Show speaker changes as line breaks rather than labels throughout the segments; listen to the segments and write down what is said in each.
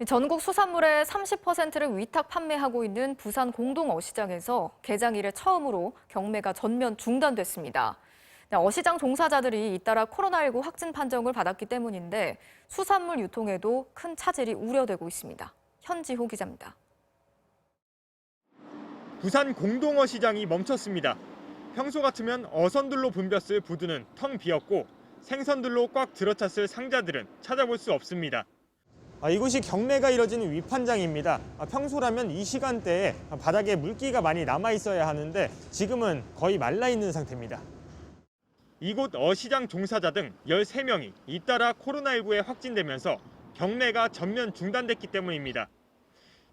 전국 수산물의 30%를 위탁 판매하고 있는 부산 공동어시장에서 개장 이래 처음으로 경매가 전면 중단됐습니다. 어시장 종사자들이 잇따라 코로나19 확진 판정을 받았기 때문인데 수산물 유통에도 큰 차질이 우려되고 있습니다. 현지호 기자입니다.
부산 공동어시장이 멈췄습니다. 평소 같으면 어선들로 붐볐을 부두는 텅 비었고 생선들로 꽉 들어찼을 상자들은 찾아볼 수 없습니다. 이곳이 경매가 이뤄지는 위판장입니다. 평소라면 이 시간대에 바닥에 물기가 많이 남아 있어야 하는데 지금은 거의 말라 있는 상태입니다. 이곳 어시장 종사자 등 13명이 잇따라 코로나19에 확진되면서 경매가 전면 중단됐기 때문입니다.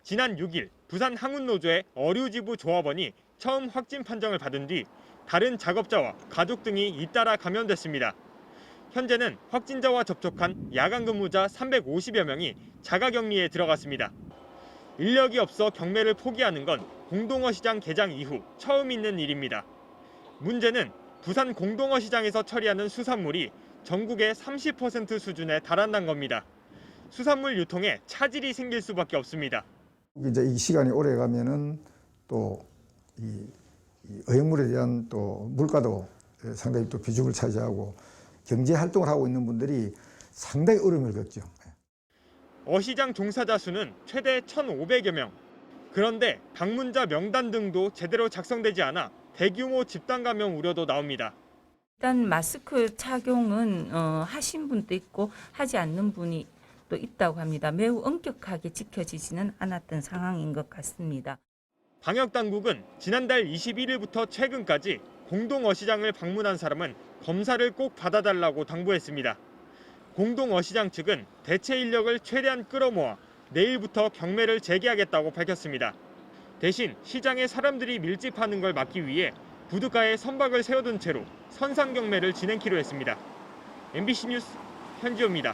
지난 6일 부산 항운노조의 어류지부 조합원이 처음 확진 판정을 받은 뒤 다른 작업자와 가족 등이 잇따라 감염됐습니다. 현재는 확진자와 접촉한 야간 근무자 350여 명이 자가격리에 들어갔습니다. 인력이 없어 경매를 포기하는 건 공동어시장 개장 이후 처음 있는 일입니다. 문제는 부산 공동어시장에서 처리하는 수산물이 전국의 30% 수준에 달한다는 겁니다. 수산물 유통에 차질이 생길 수밖에 없습니다.
이제 이 시간이 오래 가면은 또 이 어획물에 대한 또 물가도 상당히 또 비중을 차지하고 경제 활동을 하고 있는 분들이 상당히 어려움을 겪죠.
어시장 종사자 수는 최대 1,500여 명. 그런데 방문자 명단 등도 제대로 작성되지 않아 대규모 집단 감염 우려도 나옵니다.
일단 마스크 착용은 하신 분도 있고 하지 않는 분이 또 있다고 합니다. 매우 엄격하게 지켜지지는 않았던 상황인 것 같습니다.
방역당국은 지난달 21일부터 최근까지 공동어시장을 방문한 사람은 검사를 꼭 받아달라고 당부했습니다. 공동어시장 측은 대체 인력을 최대한 끌어모아 내일부터 경매를 재개하겠다고 밝혔습니다. 대신 시장에 사람들이 밀집하는 걸 막기 위해 부둣가에 선박을 세워둔 채로 선상 경매를 진행키로 했습니다. MBC 뉴스 현지호입니다.